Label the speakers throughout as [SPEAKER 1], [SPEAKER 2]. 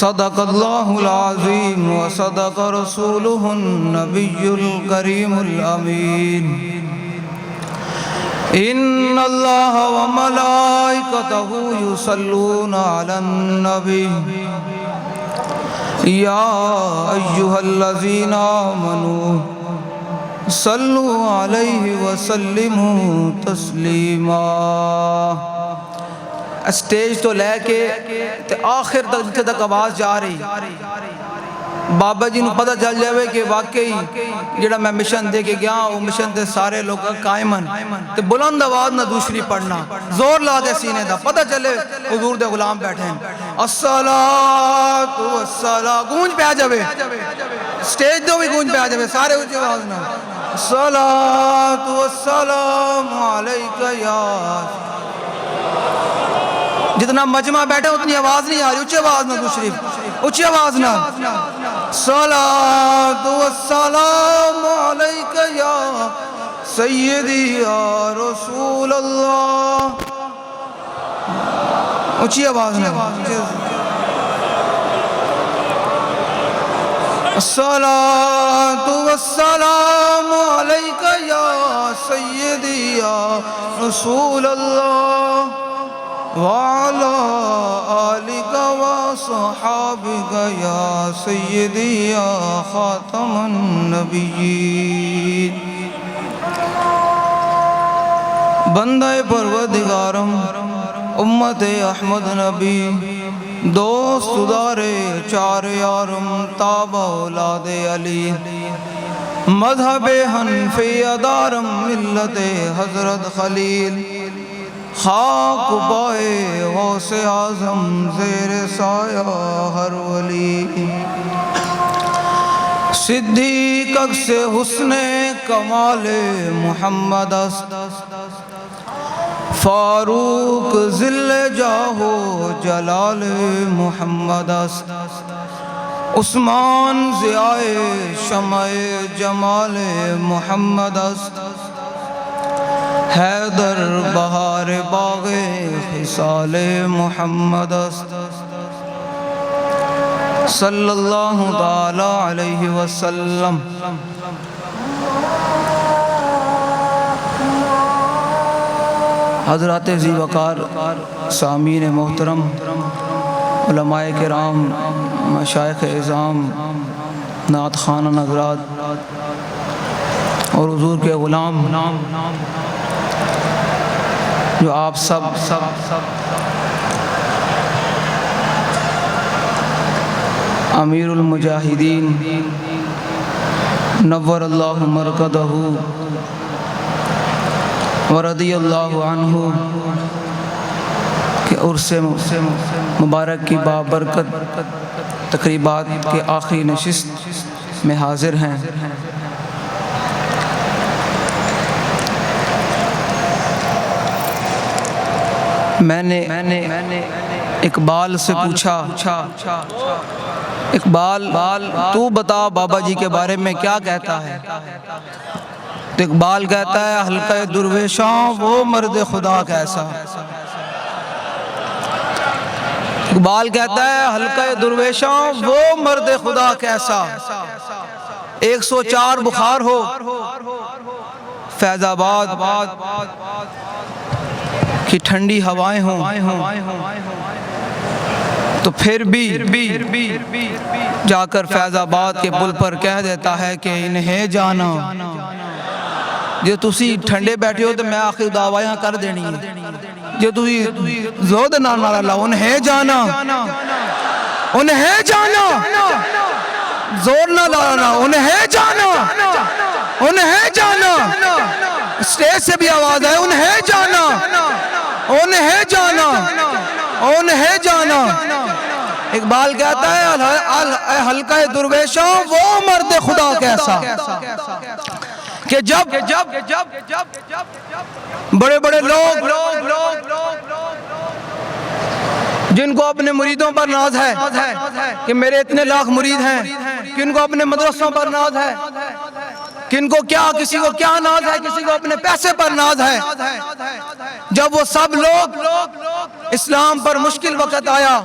[SPEAKER 1] صدق اللہ العظیم وصدق رسولہ النبی الکریم الامین ان اللہ وملائکتہ یصلون علی النبی یا ایہا الذین آمنوا صلوا علیہ وسلموا تسلیما۔ اسٹیج تو لے کے آخر تک جتھے تک آواز جا رہی بابا جی نو پتہ چل جاوے کہ واقعی جڑا میں مشن دے کے گیا وہ مشن تے سارے لوگ قائمن تے بلند آواز نہ دوسری پڑھنا، زور لا دے سینے دا، پتہ چلے حضور دے غلام بیٹھے ہیں۔ الصلاۃ والسلام گونج پہ آ جاوے، سٹیج تو بھی گونج پہ آ جاوے، سارے اونچی آواز نہ الصلاۃ والسلام علیکہ یا، جتنا مجمع بیٹھے اتنی آواز نہیں آ رہی، اونچی آواز نہ دوسری، اونچی آواز نہ صلاۃ والسلام علیکہ یا سیدی یا رسول اللہ، اونچی آواز نہ الصلاۃ والسلام علیکہ یا سیدی یا رسول اللہ وعلى آلك وصحابك يا سيدي يا خاتم النبيين۔ بندہ پروردگارم امت احمد نبی دوست دارے چار یارم تاب اولاد علی مذہب حنفی دارم ملت حضرت خلیل خاک پائے غوث اعظم زیر سایہ ہر ولی صدیق عکس حسن کمال محمد است فاروق ذل جاہ جلال محمد است عثمان ضیاء شمع جمال محمد است حیدر بہار باغ خصال محمد است صلی اللہ تعالی علیہ وسلم۔ حضرات ذی وقار سامعین محترم، علماء کرام، مشائخ اعظام، نعت خوانان حضرات اور حضور کے غلام جو آپ سب امیر المجاہدین نور اللہ مرکدہ ورضی اللہ عنہ کے عرس مبارک کی بابرکت تقریبات کے آخری نشست میں حاضر ہیں۔ میں نے اقبال سے پوچھا، اقبال تو بتا بابا جی کے بارے میں کیا کہتا ہے؟ تو اقبال کہتا ہے حلقہ درویشاں وہ مرد خدا کیسا۔ اقبال کہتا ہے حلقہ درویشاں وہ مرد خدا کیسا، 104 بخار ہو فیض آباد کہ ٹھنڈی ہوائیں ہوں تو پھر بھی جا کر فیض آباد کے پل پر کہہ دیتا ہے کہ انہیں جانا، جو تسی ٹھنڈے بیٹھے ہو تو میں آخر دعویاں کر دینی ہے، جو تسی زود نہ لا انہیں جانا، انہیں جانا، زور نہ لانا، انہیں جانا، انہیں جانا، اسٹیج سے بھی آواز ہے انہیں جانا، انہیں جانا، انہیں جانا۔ اقبال کہتا ہے حلقہ درویشاں وہ مرد خدا کیسا کہ جب بڑے بڑے لوگ جن کو اپنے مریدوں پر ناز ہے کہ میرے اتنے لاکھ مرید ہیں، کن کو اپنے مدرسوں پر ناز ہے، کن کو کیا، کسی کو کیا ناز ہے، کسی کو اپنے پیسے پر ناز ہے، جب وہ سب لوگ اسلام پر مشکل وقت آیا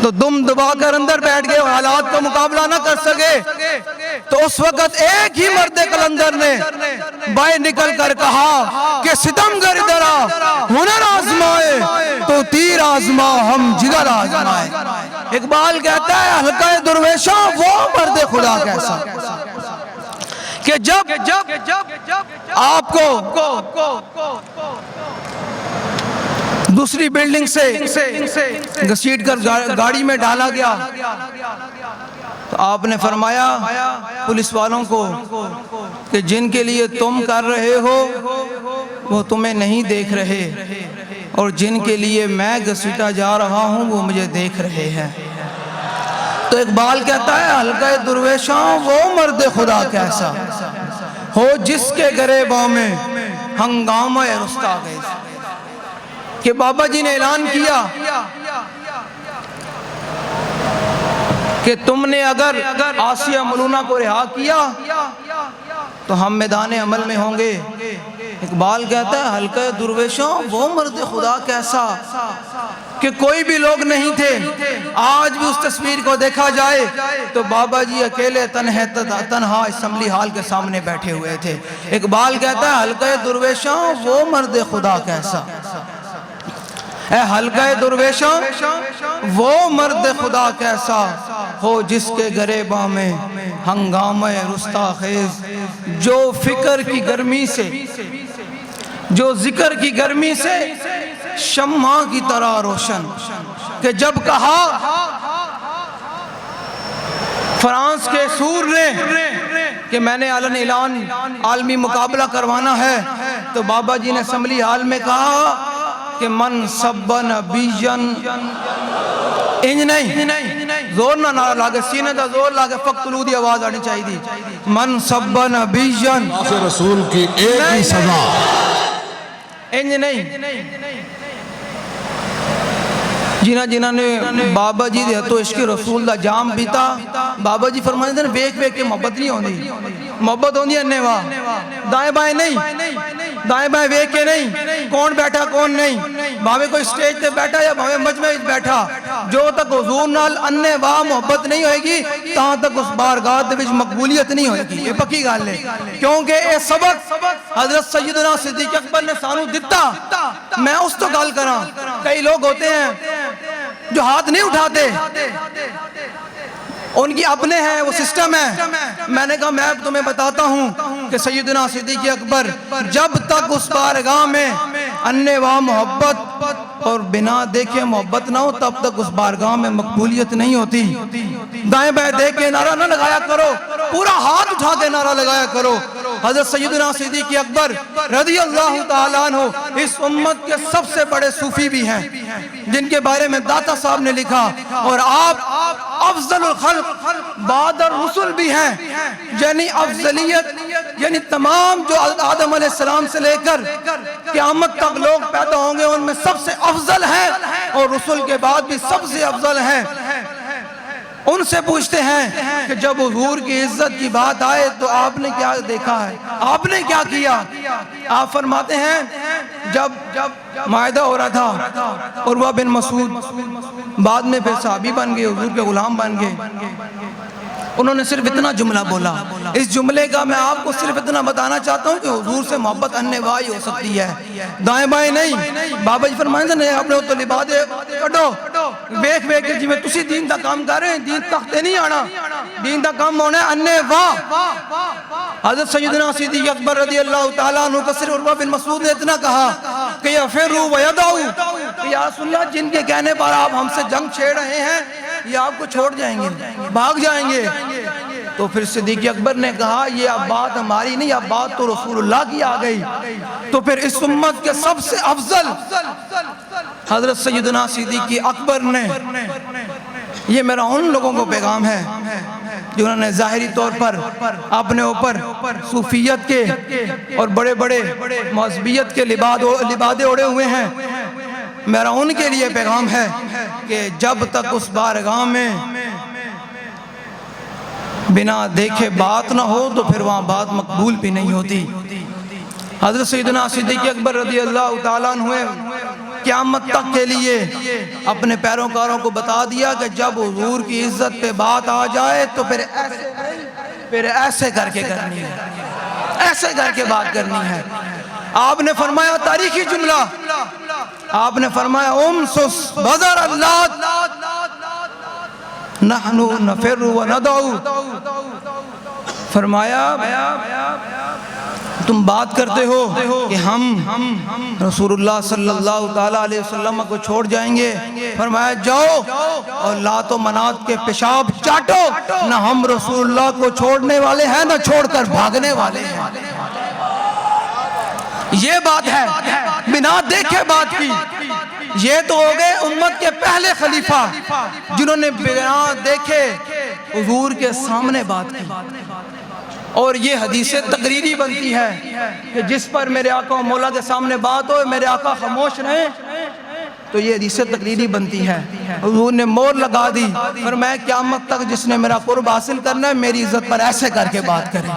[SPEAKER 1] تو دم دبا کر اندر بیٹھ گئے اور حالات کا مقابلہ نہ کر سکے، تو اس وقت ایک ہی مرد قلندر نے باہر نکل کر کہا کہ ستمگر ادھر آ، ہنر آزمائے تو تیر آزما ہم جگر آزمائے۔ اقبال کہتا ہے حلقہ درویشاں وہ مرد خدا کیسا کہ جب آپ کو دوسری بلڈنگ سے گھسیٹ کر گاڑی میں ڈالا گیا تو آپ نے فرمایا پولیس والوں کو کہ جن کے لیے تم کر رہے ہو وہ تمہیں نہیں دیکھ رہے، اور جن کے لیے میں گھسیٹا جا رہا ہوں وہ مجھے دیکھ رہے ہیں۔ تو اقبال کہتا ہے حلقہ درویشاں وہ مرد خدا کیسا ہو جس کے گریباں میں ہنگامہ رستا گئے، کہ بابا جی نے اعلان کیا کہ تم نے اگر آسیہ ملونہ کو رہا کیا تو ہم میدان عمل میں ہوں گے۔ اقبال کہتا ہے حلقہ درویشوں وہ مرد خدا کیسا کہ کوئی بھی لوگ نہیں تھے۔ آج بھی اس تصویر کو دیکھا جائے تو بابا جی اکیلے تنہا اسمبلی ہال کے سامنے بیٹھے ہوئے تھے۔ اقبال کہتا ہے حلقہ درویشوں وہ مرد خدا کیسا، اے حلقہ درویشوں وہ مرد خدا کیسا ہو جس کے گریباں میں ہنگامہ رستا خیز، جو فکر کی گرمی سے، جو ذکر کی گرمی سے شمع کی طرح روشن، کہ جب کہا فرانس کے سور نے کہ میں نے اعلان عالمی مقابلہ کروانا ہے، تو بابا جی نے اسمبلی ہال میں کہا کہ من سبن بیجن انج نہیں، زور نہ نعرہ لاگے، سینے دا زور لاگے، فقتلو دی آواز آنی چاہی دی، من سبن بیجن
[SPEAKER 2] رسول کی ایک ہی سزا،
[SPEAKER 1] انج نہیں۔ جنہ نے بابا جی دے تو عشق رسول دا جام پیتا، بابا جی فرماتے ہیں بیک بیک کے محبت نہیں ہوندی، محبت ہوندی ہے انہیں واہ، دائیں بائیں نہیں، دائیں بائیں ویک کے نہیں، کون بیٹھا کون نہیں، بھاوے کوئی سٹیج تے بیٹھا یا بھاوے مجمع بیٹھا، جو تک حضور نال انہیں واہ محبت نہیں ہوئے گی تاں تک اس بارگاہ دے وچ مقبولیت نہیں ہوئے گی۔ یہ پکی گال ہے، کیونکہ اے سبق حضرت سیدنا صدیق اکبر نے سانو دیتا۔ میں اس تو گال کراں، کئی لوگ ہوتے ہیں جو ہاتھ نہیں اٹھاتے، ان کی اپنے ہیں، وہ سسٹم ہے۔ میں نے کہا میں تمہیں بتاتا ہوں کہ سیدنا صدیق اکبر جب تک اس بارگاہ میں انواع محبت اور بنا دیکھے محبت نہ ہو تب تک اس بارگاہ میں مقبولیت نہیں ہوتی۔ دائیں بائیں دیکھ کے نعرہ نہ لگایا کرو، پورا ہاتھ اٹھا کے نعرہ لگایا کرو۔ حضرت سیدنا صدیق اکبر رضی اللہ تعالیٰ عنہ اس امت کے سب سے بڑے صوفی بھی ہیں، جن کے بارے میں داتا صاحب نے لکھا، اور آپ افضل الخلق بعد الرسل بھی ہیں، یعنی افضلیت، یعنی تمام جو آدم علیہ السلام سے لے کر قیامت تک لوگ پیدا ہوں گے ان میں سب سے افضل ہیں، اور رسول کے بعد بھی سب سے افضل ہیں۔ ان سے پوچھتے ہیں کہ جب حضور کی عزت کی بات آئے تو آپ نے کیا دیکھا ہے، آپ نے کیا کیا؟ آپ فرماتے ہیں جب معاہدہ ہو رہا تھا، عروہ بن مسعود بعد میں پھر صحابی بن گئے، حضور کے غلام بن گئے، انہوں نے صرف اتنا جملہ بولا۔ اس جملے کا میں آپ کو صرف اتنا بتانا چاہتا ہوں کہ حضور سے محبت انواع ہو سکتی ہے، دائیں بائیں نہیں۔ بابا جی فرمائیں نے اپنے تو لبادے کٹو، بیک بیک کے جی میں تسی دین دا کام کر رہے ہیں، دین تختے نہیں آنا، دین دا کام ہونا ہے انواع۔ حضرت سیدنا صدیق اکبر رضی اللہ تعالیٰ عنہ کا صرف عروہ بن مسعود نے اتنا کہا کہ یفروا ویدعوا، کہ یا رسول اللہ جن کے کہنے پر آپ ہم سے جنگ چھیڑ رہے ہیں یہ آپ کو چھوڑ جائیں گے، بھاگ جائیں گے۔ تو پھر صدیق اکبر نے کہا یہ اب بات ہماری نہیں، اب بات تو رسول اللہ کی آ گئی۔ تو پھر اس امت کے سب سے افضل حضرت سیدنا صدیق اکبر نے، یہ میرا ان لوگوں کو پیغام ہے جنہوں نے ظاہری طور پر اپنے اوپر صوفیت کے اور بڑے بڑے مذہبیت کے لبادے اڑے ہوئے ہیں، میرا ان کے لیے پیغام ہے کہ جب تک اس بارگاہ میں بنا دیکھے بات نہ ہو تو پھر وہاں بات مقبول بھی نہیں ہوتی۔ حضرت سیدنا صدیق اکبر رضی اللہ تعالیٰ عنہ قیامت تک کے لیے اپنے پیروکاروں کو بتا دیا کہ جب حضور کی عزت پہ بات آ جائے تو پھر ایسے کر کے کرنی ہے، ایسے کر کے بات کرنی ہے۔ آپ نے فرمایا تاریخی جملہ، آپ نے فرمایا امسس بذر اللات نحن نفر وندعو، فرمایا تم بات کرتے ہو کہ ہم رسول اللہ صلی اللہ تعالیٰ علیہ وسلم کو چھوڑ جائیں گے، فرمایا جاؤ اور لات و منات کے پیشاب چاٹو، نہ ہم رسول اللہ کو چھوڑنے والے ہیں نہ چھوڑ کر بھاگنے والے ہیں۔ یہ بات ہے، بنا دیکھے بات کی۔ یہ تو ہو گئے امت کے پہلے خلیفہ جنہوں نے بنا دیکھے حضور کے سامنے بات کی، اور یہ حدیث تقریری بنتی ہے کہ جس پر میرے آقا و مولا کے سامنے بات ہو میرے آقا خاموش رہیں، تو یہ حدیث تقریری بنتی ہے۔ حضور نے مور لگا دی، فرمایا قیامت تک جس نے میرا قرب حاصل کرنا ہے میری عزت پر ایسے کر کے بات کرے۔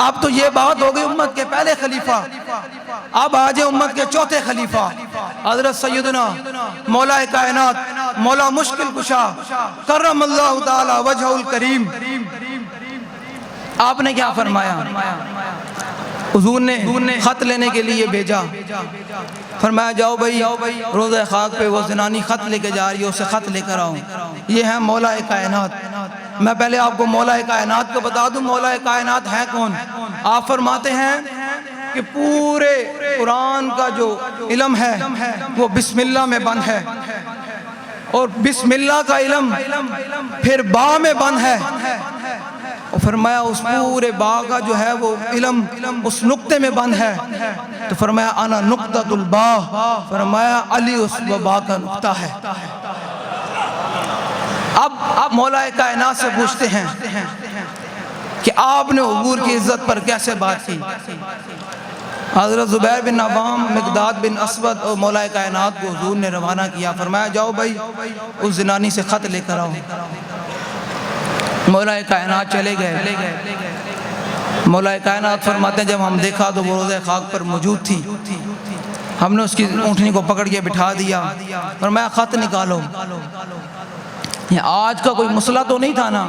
[SPEAKER 1] اب تو یہ بات ہو گئی امت کے پہلے خلیفہ، اب آج امت کے چوتھے خلیفہ حضرت سیدنا مولا کائنات مولا مشکل کشا کرم اللہ تعالی وجہ الکریم، آپ نے کیا فرمایا؟ حضور نے خط لینے کے لیے بھیجا، فرمایا جاؤ بھائی روضہ خاک پہ وہ زنانی خط لے کے جا رہی ہے، اسے خط لے کر آؤ۔ یہ ہے مولا کائنات۔ میں پہلے آپ کو مولا کائنات کو بتا دوں، مولا کائنات ہے کون؟ آپ فرماتے ہیں کہ پورے قرآن کا جو علم ہے وہ بسم اللہ میں بند ہے، اور بسم اللہ کا علم پھر با میں بند ہے، اور فرمایا اس پورے با کا جو ہے وہ علم اس نقطے میں بند ہے، تو فرمایا انا نقطۃ البا، فرمایا علی اس با کا نقطہ ہے۔ اب مولا کائنات سے پوچھتے ہیں کہ آپ نے حضور کی عزت پر کیسے بات کی؟ حضرت زبیر بن عوام، مقداد بن اسود اور مولا کائنات کو حضور نے روانہ کیا، فرمایا جاؤ بھائی اس زنانی سے خط لے کر آؤ۔ مولا کائنات چلے گئے۔ مولا کائنات فرماتے ہیں جب ہم دیکھا تو وہ روضہ خاک پر موجود تھی، ہم نے اس کی اونٹنی کو پکڑ کے بٹھا دیا، فرمایا خط نکالو۔ یہ آج کا کوئی مسئلہ تو نہیں تھا نا؟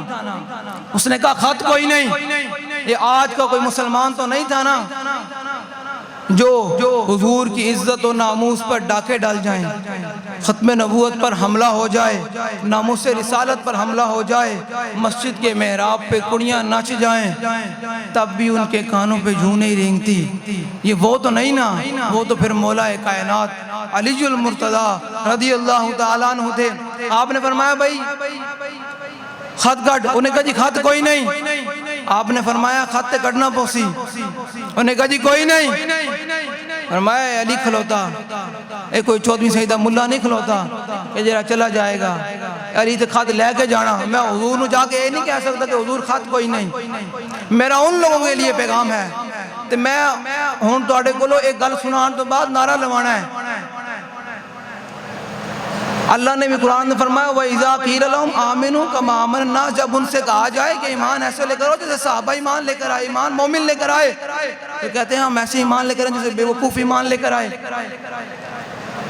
[SPEAKER 1] اس نے کہا خط کوئی نہیں، یہ آج کا کوئی مسلمان تو نہیں تھا نا جو حضور کی عزت و ناموس پر ڈاکے ڈال جائیں، ختم نبوت پر حملہ ہو جائے، ناموس رسالت پر حملہ ہو جائے، مسجد کے محراب پہ کڑیاں ناچ جائیں، تب بھی ان کے کانوں پہ جوں نہیں رینگتی۔ یہ وہ تو نہیں نا، وہ تو پھر مولا کائنات علی المرتضی رضی اللہ تعالیٰ عنہ تھے۔ آپ نے فرمایا بھائی خط کٹ، انہیں کہا جی خط کوئی نہیں۔ آپ نے فرمایا خط کٹنا پوسی، انہیں کہا جی کوئی نہیں۔ فرمایا علی کھلوتا، کوئی 14ویں سیدہ ملا نہیں کھلوتا کہ جرا چلا جائے گا، علی تو خط لے کے جانا۔ میں حضور نو جا کے یہ نہیں کہہ سکتا کہ حضور خط کوئی نہیں، میرا ان لوگوں کے لیے پیغام ہے۔ تو میں ہوں تواڈے کولوں ایک گل سنان تو بعد نعرہ لوانا ہے۔ اللہ نے بھی قرآن میں فرمایا وَإِذَا قِيلَ لَهُمْ آمِنُوا كَمَا آمَنَ النَّاسُ، جب ان سے کہا جائے کہ ایمان ایسے لے کر آؤ جیسے صحابہ ایمان لے کر آئے، ایمان مومن لے کر آئے، تو کہتے ہیں ہم ایسے ایمان لے کر آئے جیسے بے وقوف ایمان لے کر آئے۔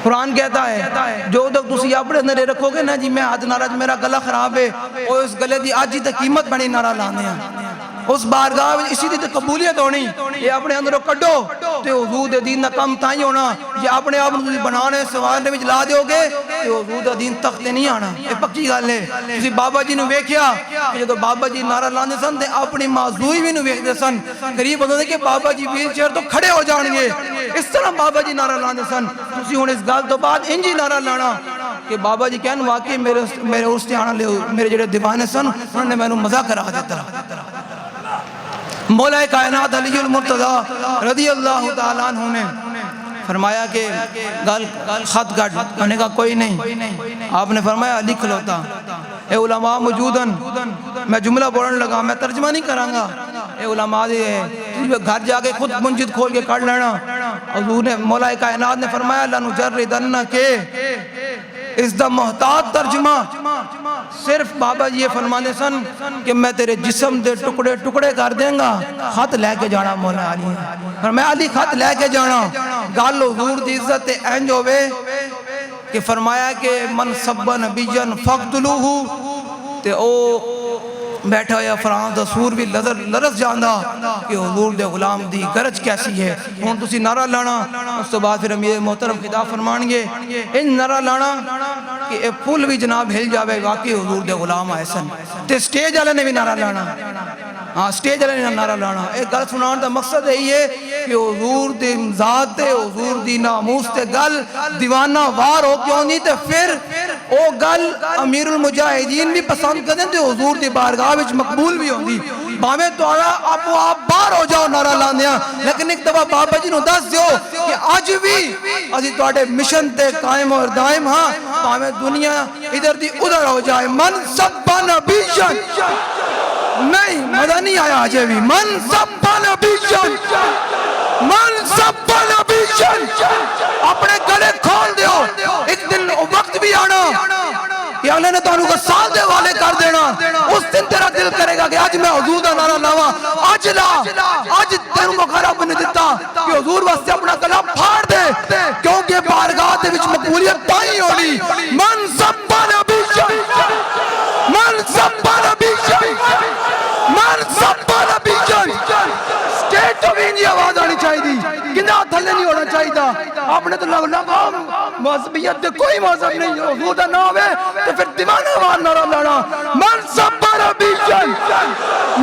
[SPEAKER 1] قرآن کہتا ہے جو تک تسی اپنے اندر رکھو گے نا جی میں حد ناراض میرا گلا خراب ہے، اور اس گلے دی آج ہی تک قیمت بڑی نعرہ لانے ہیں، اس بارگاہ اسی دی قبولیت ہونی، یہ اپنے اندروں کڈو تو حضور دے دین نہ کم تائیں ہونا، یہ اپنے آپ تسی بنانے سوارنے میں جلا دیو گے تو حضور دا دین تخت نہیں آنا۔ یہ پکی گل ہے۔ تسی بابا جی نو ویکھیا کہ جدوں بابا جی نعرہ لاندے سن تے اپنی معذوری بھی نو ویکھدے سن، قریب ہوندے کہ بابا جی ویل چیئر تو کھڑے ہو جان گے، اس طرح بابا جی نعرہ لاندے سن۔ تسی ہن اس گل تو بعد انجی نعرہ لانا کہ بابا جی کہن واقعی میرے اس تے آنا لے میرے جڑے دیوانے سن انہوں نے مینوں مزہ کرا دیتا۔ مولا کائنات علی المرتضی رضی اللہ تعالیٰ عنہ نے فرمایا کہ خط کٹ، انہوں نے کہا کوئی نہیں۔ آپ نے فرمایا علی کھلوتا، اے علماء موجودن، میں جملہ بولنے لگا، میں ترجمہ نہیں کراں گا، اے علماء گھر جا کے خود منجد کھول کے کر لینا۔ حضور نے مولا کائنات نے فرمایا لنجردنک اس دا محتاط ترجمہ صرف بابا جی یہ فرمانے سن کہ میں تیرے جسم دے ٹکڑے ٹکڑے کر دیں گا، خط لے کے جانا مولا علی، اور میں علی خط لے کے جانا گل حضور دی عزت انج ہوئے کہ فرمایا کہ من سب نبیجن فقتلوہو، تے او بیٹھا یا فرانس دا سور بھی لرز جاندہ کہ حضور دے غلام دی گرج کیسی ہے۔ ہون تسی نعرہ لانا، اس تو بعد پھر امیر محترم خطاب فرمانگے ان نعرہ لانا کہ اے پل بھی جناب ہل جاوے واقعی حضور دے غلام آئے سن، تے سٹیج والے نے بھی نعرہ لانا، ہاں سٹیج والے نے نعرہ لانا۔ ایک گل سنان دا مقصد ہے یہ کہ حضور دی ذات تے حضور دی ناموس تے گل دیوانہ وار ہو کیوں نہیں، تے پھر او گل امیر المجاہدین بھی پسند کر دیں تے حضور دی بارگاہ وچ مقبول بھی ہوندی۔ باویں تہاڈا آپ باہر ہو جاؤ نعرہ لاندیاں، لیکن ایک دفعہ بابا جی نو دس دیو کہ اج بھی اسی تہاڈے مشن تے قائم اور دائم ہاں، باویں دنیا ادھر دی ادھر ہو جائے۔ من سب نبیجن، نہیں مزہ نہیں آیا آجے بھی، من سب نبیجن، من سب نبیجن، اپنے گلے کھول دیو۔ ایک دن وقت بھی آنا کہ اللہ نے تو انہوں کو سال دے والے کر دینا، اس دن تیرا دل کرے گا کہ آج میں حضور دا نعرہ لاوا، آج لا، آج تیروں کو خراب نہیں دیتا کہ حضور واسطے اپنا گلا پھاڑ دے، کیونکہ بارگاہ دے وچ مقبولیت تائیں ہونی۔ من سب نبیجن، من سب نبیجن، من سب نبیجن، سٹیٹ تو بھی نہیں آواز آنی چاہی دی، گناہ تھلے نہیں ہونا چاہی دا۔ آپ نے تو لگا مذہبیت دے کوئی مذہب نہیں، حضور دا نام ہے تو پھر دیوانہ وار نعرہ لانا۔ من سب نبیجن،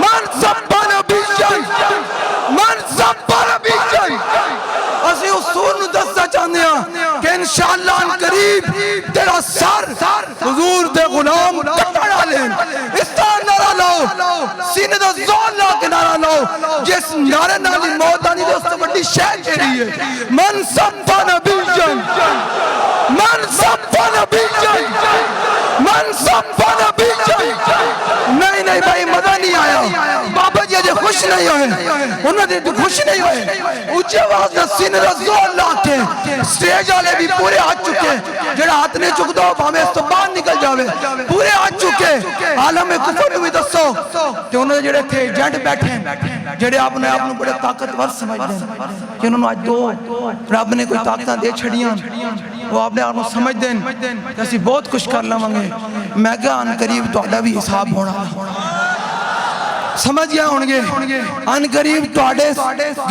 [SPEAKER 1] من سب نبیجن، من سب نبیجن۔ اسی اصول نو دستا چاہنے ہیں کہ انشاءاللہ ان قریب تیرا سر حضور دے غلام کٹڑا لیں۔ اس طرح نعرہ لاؤ، سینے دا زور لا کے نعرہ لاؤ، جس نعرے نالی موت آنی دے اس سے بڑی شہد جیڑی ہے۔ من سب نبیجن، من سب نبیجن، من سب نبیجن۔ نہیں نہیں بھائی مزہ نہیں آیا، بابا جی اجے خوش نہیں ہوئے، انہوں نے خوش نہیں ہوئے۔ اونچے آواز میں سینے دا زور لا کے سٹیج والے بھی پورے ہاتھ چکے، جڑا ہاتھ نہیں چک دو ہمیں اس تو باہر نکل جاوے، پورے ہاتھ چکے۔ عالم کفر بھی دسو کہ انہوں نے جڑے تھے ایجنٹ بیٹھے جڑے آپ نے بڑے طاقتور سمجھ دیں کہ انہوں نے آج دو رب نے کوئی طاقتاں دے چھڑیاں، وہ آپ نے آپ سمجھ دیں کہ اسی بہت کچھ کر لوانگے۔ میں کہا ان قریب تو اڈا بھی حساب ہونا، سمجھ گیا ہونگے ان قریب تو اڈے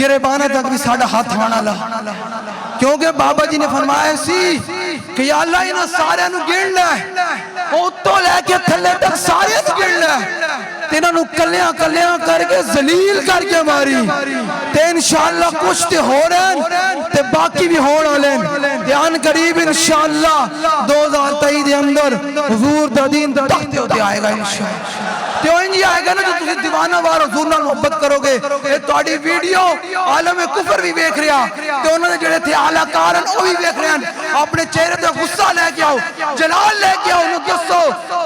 [SPEAKER 1] گریبانہ تک بھی ساڑھا ہاتھ آنا لا، کیونکہ بابا جی نے فرمایا سی کہ یا اللہ انہاں سارے انہوں گرن لے، اوتو لے کے تھلے تک سارے انہوں گرن لے، تینہاں نو کلیاں کلیاں کر کے ذلیل کر کے ماری، تے انشاءاللہ کچھ تے ہو رہے ہیں تے باقی بھی ہونا لین، تے ان قریب انشاءاللہ 2023 دے اندر حضور دا دین تختے ہوتے آئے گا انشاءاللہ۔ تو انجی آئے گا نا جو تسی دیوانہ وار حضور نال محبت کرو گے، یہ توڑی ویڈیو عالم کفر بھی بیک رہا، تو انہوں نے جڑے تھے اعلیٰ کارن وہ بھی بیک رہے ہیں، اپنے چہرے تے غصہ لے کے آؤ، جلال لے کے آؤ، انہوں کسو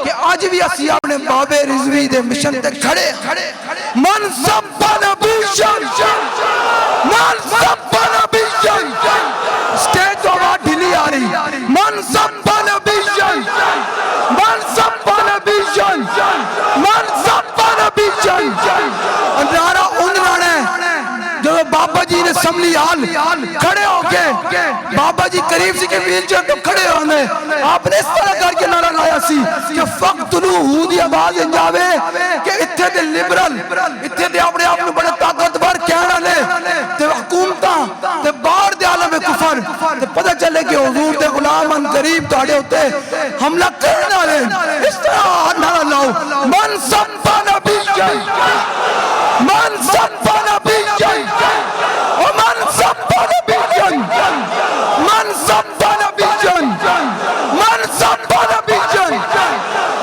[SPEAKER 1] کہ آج بھی اسی اپنے باب رضوی دے مشن تے کھڑے۔ من سب نبیجن، من سب نبیجن، سٹیج تو آواز ڈھیلی آ رہی، من سب نبیجن، من سب نبیجن، من سب نبیجن۔ نعرہ ان رانے جو بابا جی نے سملی حال کھڑے ہو کے بابا جی قریب سی کے ویل چیئر تو کھڑے ہونے، آپ نے اس طرح کر کے نعرہ لایا سی کہ فقتلوہو دی آواز انجاوے کہ اتھے دے لبرل، اتھے دے اپنے آپ میں بڑے طاقتور کہنا لے تے حکومتاں تے باہر دے عالم کفر تے پتہ چلے کہ حضور دے غلام ان قریب تاڑے ہوتے حملہ کرنا لے۔ اس طرح نعرہ لاؤ، من سب نبیجن، من سب نبیجن، ومن سب نبیجن، من سب نبیجن، من سب نبیجن۔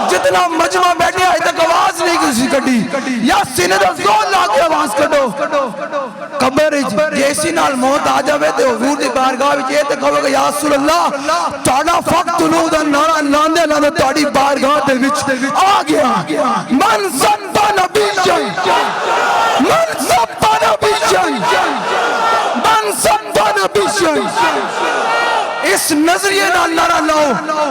[SPEAKER 1] جتنا مجمع بیٹھے آئے تک آواز نہیں کسی کٹی، یا سینے دا زور لا کے آواز کٹو۔ قبر جیسی نال موت آ جاوے تے حضور دی بارگاہ وچ یہ تے کہو گے یا رسول اللہ تہاڈا فقتلوہ دا نعرہ لاندے لاندے تہاڈی بارگاہ دے وچ آ گیا۔ من سب نبیجن، من سب نبیجن، من سب نبیجن۔ اس نظریے نال نعرہ لاؤ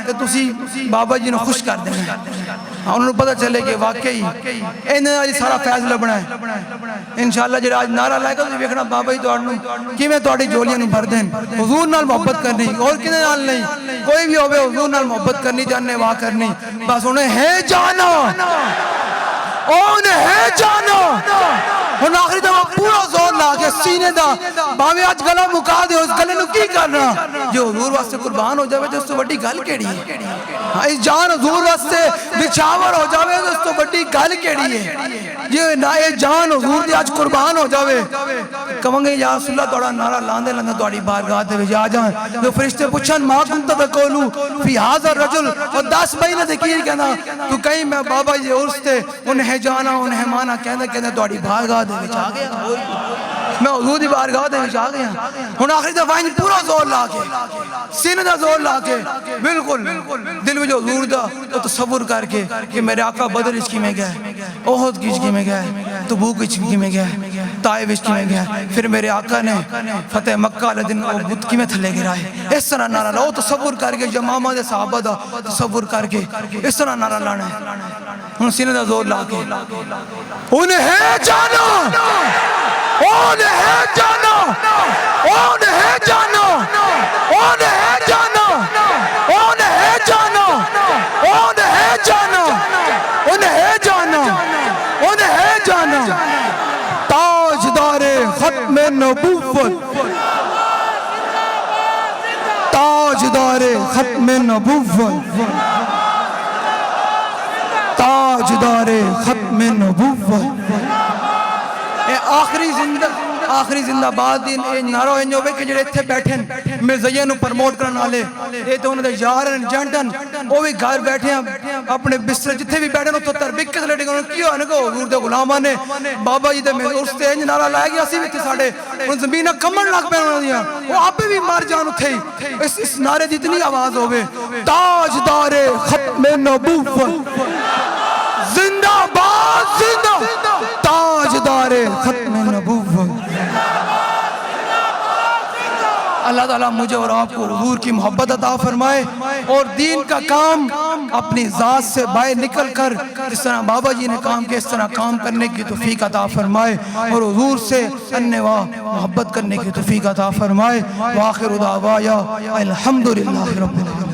[SPEAKER 1] تو تسی بابا جی نے خوش کر دینا انہوں نے پتہ چلے کہ واقعی انہیں آج سارا فیض لبنا ہے انشاءاللہ جب آج نعرہ لائے گا تو دیکھنا بابا جی توڑنوں کی میں توڑی جولیاں نو بھر دیں حضور نال محبت کرنی اور کنے نال نہیں کوئی بھی ہوئے حضور نال محبت کرنی جاننے واہ کرنی بس انہیں ہے جانا انہیں ہے جانا ہن آخری دفعہ پورا زور لا کے سینے دا باویں آج گلا مکا دے اس گلے نو کی کرنا جو حضور واسطے قربان ہو جاوے تو اس تو بڑی گل کیڑی ہے اس جان حضور واسطے بچھاور ہو جاوے تو اس تو بڑی گل کیڑی ہے یہ نہ جان حضور دی آج قربان ہو جاوے کہونگے یا رسول اللہ توڑا نعرہ لاندے لاندے توڑی بارگاہ دے وچ آ جائیں جو فرشتے پوچھن ما کنت تقولو فی ھذا الرجل اور 10 مہینے دے کی کہنا تو کہیں میں بابا جی عرس تے انہیں جانا انہیں مانا کہندے توڑی بارگاہ دے وچ آ گیا میں حضور دی بارگاہ دے وچ آ گیا ہن آخری دفعہ پورا زور لا کے سینے دا زور لا کے بالکل دل میں جو حضور دا تصور کر کے کہ میرے آقا بدر اس کی میں گیا احد کی میں گیا تبوک کی میں گیا طائف اس کی میں گیا پھر میرے آقا نے فتح مکہ علیہ دن بدھ کی میں تھلے گرائے اس طرح نعرہ لاؤ تصور کر کے جمامہ دے صحابہ دا تصور کر کے اس طرح نعرہ لانا ہے ہن سینے دا زور لا کے انہیں ہے جانا انہیں ہے جانا انہیں ہے جانا انہیں ہے جانا انہیں ہے جانا انہیں ہے جانا انہیں ہے جانا انہیں ہے جانا تاجدار ختم نبوت تاجدار ختم نبوت تاجدار ختم نبوت آخری زندہ باد دین نعرہ انجو بے کہ جڑے تھے بیٹھیں مرزیہ نو پرموٹ کرنا والے یہ تو انہوں نے یارن جنٹن وہ بھی گھر بیٹھے ہیں اپنے بستر جتھے بھی بیٹھے ہیں تو تربک کے لیٹے گا کیوں ہے کہ حضور دے غلامہ نے بابا جی دے میں اس تے انج نعرہ لائے گیا اسی بھی تھے ساڑھے ان زمینہ کمن لگ پہ انہوں نے دیا وہ آپ بھی مار جان تھے اس نعرے جتنی آواز ہوئے تاجدار ختم نبوت زندہ باد زندہ تاجدار ختم نبوت اللہ تعالیٰ مجھے اور آپ کو حضور کی محبت عطا فرمائے اور دین کا کام اپنی ذات سے باہر نکل کر اس طرح بابا جی نے کام کیا اس طرح کام کرنے کی توفیق عطا فرمائے اور حضور سے انواع محبت کرنے کی توفیق عطا فرمائے وآخر دعوایا الحمدللہ رب العالمین